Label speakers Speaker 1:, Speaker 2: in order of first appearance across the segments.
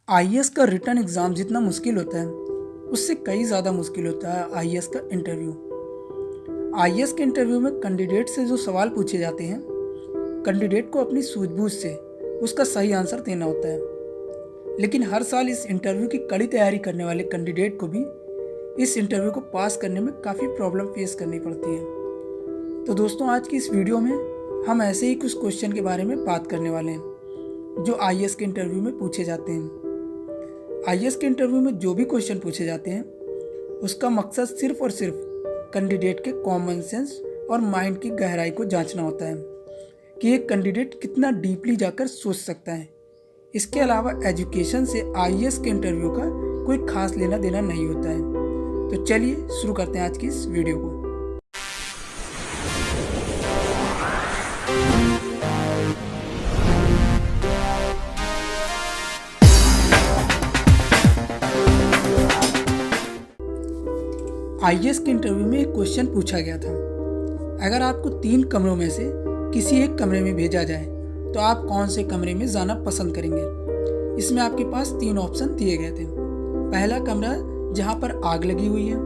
Speaker 1: IAS का written exam जितना मुश्किल होता है, उससे कई ज़्यादा मुश्किल होता है आईएएस का इंटरव्यू। आईएएस के इंटरव्यू में कैंडिडेट से जो सवाल पूछे जाते हैं, कैंडिडेट को अपनी सूझबूझ से उसका सही आंसर देना होता है। लेकिन हर साल इस इंटरव्यू की कड़ी तैयारी करने वाले कैंडिडेट को भी इस इंटरव्यू को पास करने में काफ़ी प्रॉब्लम फेस करनी पड़ती है। तो दोस्तों, आज की इस वीडियो में हम ऐसे ही कुछ क्वेश्चन के बारे में बात करने वाले हैं जो आईएएस के इंटरव्यू में पूछे जाते हैं। आईएएस के इंटरव्यू में जो भी क्वेश्चन पूछे जाते हैं, उसका मकसद सिर्फ और सिर्फ कैंडिडेट के कॉमन सेंस और माइंड की गहराई को जांचना होता है कि एक कैंडिडेट कितना डीपली जाकर सोच सकता है। इसके अलावा एजुकेशन से आईएएस के इंटरव्यू का कोई खास लेना देना नहीं होता है। तो चलिए शुरू करते हैं आज की इस वीडियो को। आईएएस के इंटरव्यू में एक क्वेश्चन पूछा गया था, अगर आपको 3 कमरों में से किसी एक कमरे में भेजा जाए तो आप कौन से कमरे में जाना पसंद करेंगे। इसमें आपके पास 3 ऑप्शन दिए गए थे। पहला कमरा जहां पर आग लगी हुई है,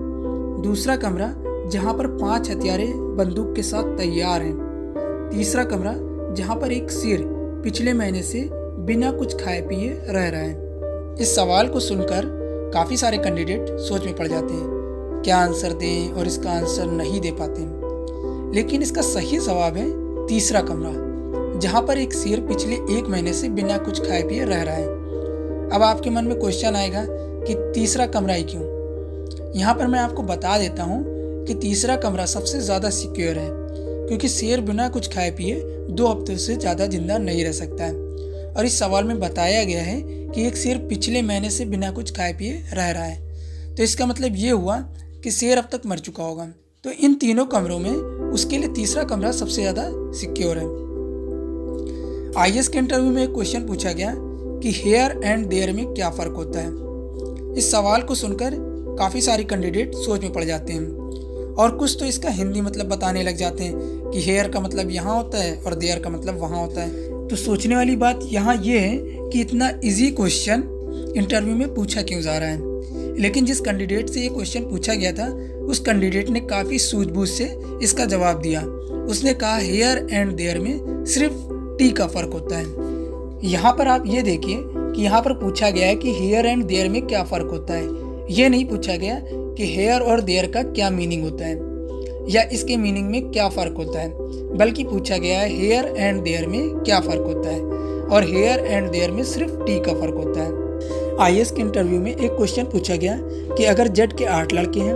Speaker 1: दूसरा कमरा जहां पर 5 हथियारे बंदूक के साथ तैयार हैं, तीसरा कमरा जहां पर एक शेर पिछले महीने से बिना कुछ खाए पिए रह रहा है। इस सवाल को सुनकर काफ़ी सारे कैंडिडेट सोच में पड़ जाते हैं क्या आंसर दें, और इसका आंसर नहीं दे पाते हैं। लेकिन इसका सही जवाब है तीसरा कमरा, जहां पर एक शेर पिछले 1 महीने से बिना कुछ खाए पिए रह रहा है। अब आपके मन में क्वेश्चन आएगा कि तीसरा कमरा ही क्यों। यहाँ पर मैं आपको बता देता हूँ कि तीसरा कमरा सबसे ज़्यादा सिक्योर है, क्योंकि शेर बिना कुछ खाए पिए 2 हफ्ते से ज़्यादा जिंदा नहीं रह सकता है। और इस सवाल में बताया गया है कि एक शेर पिछले महीने से बिना कुछ खाए पिए रह रहा है, तो इसका मतलब ये हुआ कि शेर अब तक मर चुका होगा। तो इन तीनों कमरों में उसके लिए तीसरा कमरा सबसे ज़्यादा सिक्योर है। आईएएस के इंटरव्यू में एक क्वेश्चन पूछा गया कि हेयर एंड देयर में क्या फ़र्क होता है। इस सवाल को सुनकर काफ़ी सारे कैंडिडेट सोच में पड़ जाते हैं, और कुछ तो इसका हिंदी मतलब बताने लग जाते हैं कि हेयर का मतलब यहाँ होता है और देयर का मतलब वहाँ होता है। तो सोचने वाली बात यहाँ ये है कि इतना ईजी क्वेश्चन इंटरव्यू में पूछा क्यों जा रहा है। लेकिन जिस कैंडिडेट से ये क्वेश्चन पूछा गया था, उस कैंडिडेट ने काफ़ी सूझबूझ से इसका जवाब दिया। उसने कहा हेयर एंड देयर में सिर्फ टी का फ़र्क होता है। यहाँ पर आप ये देखिए कि यहाँ पर पूछा गया है कि हेयर एंड देयर में क्या फ़र्क होता है। ये नहीं पूछा गया कि हेयर और देयर का क्या मीनिंग होता है या इसके मीनिंग में क्या फ़र्क होता है, बल्कि पूछा गया है हेयर एंड देयर में क्या फ़र्क होता है, और हेयर एंड देयर में सिर्फ टी का फ़र्क होता है। आईएएस के इंटरव्यू में एक क्वेश्चन पूछा गया कि अगर जेट के 8 लड़के हैं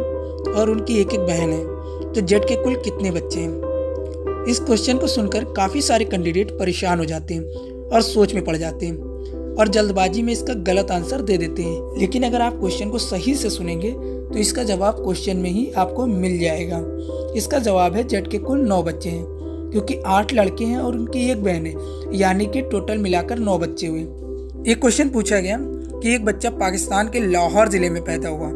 Speaker 1: और उनकी एक बहन है तो जेट के कुल कितने बच्चे हैं। इस क्वेश्चन को सुनकर काफ़ी सारे कैंडिडेट परेशान हो जाते हैं और सोच में पड़ जाते हैं और जल्दबाजी में इसका गलत आंसर दे देते हैं। लेकिन अगर आप क्वेश्चन को सही से सुनेंगे तो इसका जवाब क्वेश्चन में ही आपको मिल जाएगा। इसका जवाब है जेट के कुल 9 बच्चे हैं, क्योंकि 8 लड़के हैं और उनकी एक बहन है, यानी कि टोटल मिलाकर 9 बच्चे हुए। एक क्वेश्चन पूछा गया कि एक बच्चा पाकिस्तान के लाहौर ज़िले में पैदा हुआ,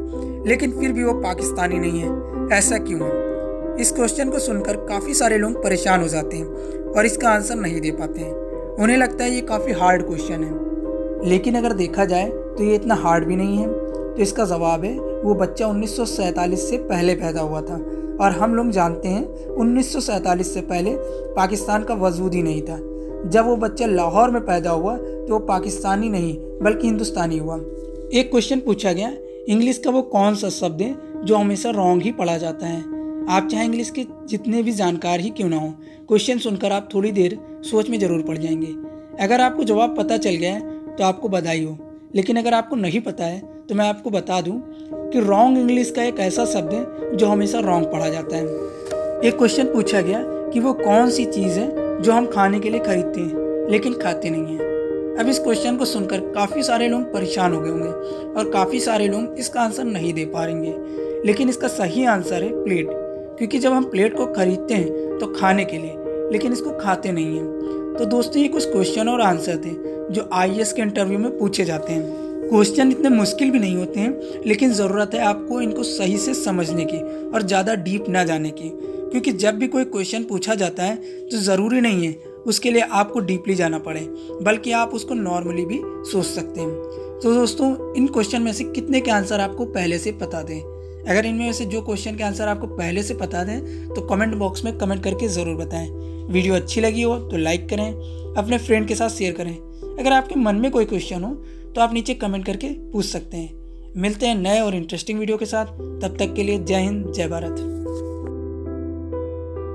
Speaker 1: लेकिन फिर भी वो पाकिस्तानी नहीं है, ऐसा क्यों है। इस क्वेश्चन को सुनकर काफ़ी सारे लोग परेशान हो जाते हैं और इसका आंसर नहीं दे पाते हैं। उन्हें लगता है ये काफ़ी हार्ड क्वेश्चन है, लेकिन अगर देखा जाए तो ये इतना हार्ड भी नहीं है। तो इसका जवाब है वो बच्चा 1947 से पहले पैदा हुआ था, और हम लोग जानते हैं 1947 से पहले पाकिस्तान का वजूद ही नहीं था। जब वो बच्चा लाहौर में पैदा हुआ तो वो पाकिस्तानी नहीं बल्कि हिंदुस्तानी हुआ। एक क्वेश्चन पूछा गया इंग्लिश का वो कौन सा शब्द है जो हमेशा रॉन्ग ही पढ़ा जाता है। आप चाहे इंग्लिश के जितने भी जानकार ही क्यों ना हो, क्वेश्चन सुनकर आप थोड़ी देर सोच में ज़रूर पड़ जाएंगे। अगर आपको जवाब पता चल गया है तो आपको बधाई हो, लेकिन अगर आपको नहीं पता है तो मैं आपको बता दूँ कि रॉन्ग इंग्लिश का एक ऐसा शब्द है जो हमेशा रॉन्ग पढ़ा जाता है। एक क्वेश्चन पूछा गया कि वो कौन सी चीज़ है जो हम खाने के लिए खरीदते हैं लेकिन खाते नहीं हैं। अब इस क्वेश्चन को सुनकर काफ़ी सारे लोग परेशान हो गए होंगे और काफ़ी सारे लोग इसका आंसर नहीं दे पाएंगे। लेकिन इसका सही आंसर है प्लेट, क्योंकि जब हम प्लेट को खरीदते हैं तो खाने के लिए, लेकिन इसको खाते नहीं हैं। तो दोस्तों, ये कुछ क्वेश्चन और आंसर थे जो आईएएस के इंटरव्यू में पूछे जाते हैं। क्वेश्चन इतने मुश्किल भी नहीं होते हैं, लेकिन ज़रूरत है आपको इनको सही से समझने की और ज़्यादा डीप ना जाने की, क्योंकि जब भी कोई क्वेश्चन पूछा जाता है तो ज़रूरी नहीं है उसके लिए आपको डीपली जाना पड़े, बल्कि आप उसको नॉर्मली भी सोच सकते हैं। तो दोस्तों, इन क्वेश्चन में से कितने के आंसर आपको पहले से पता दें? अगर इनमें से जो क्वेश्चन के आंसर आपको पहले से पता दें तो कमेंट बॉक्स में कमेंट करके ज़रूर बताएं। वीडियो अच्छी लगी हो तो लाइक करें, अपने फ्रेंड के साथ शेयर करें। अगर आपके मन में कोई क्वेश्चन हो तो आप नीचे कमेंट करके पूछ सकते हैं। मिलते हैं नए और इंटरेस्टिंग वीडियो के साथ, तब तक के लिए जय हिंद, जय भारत।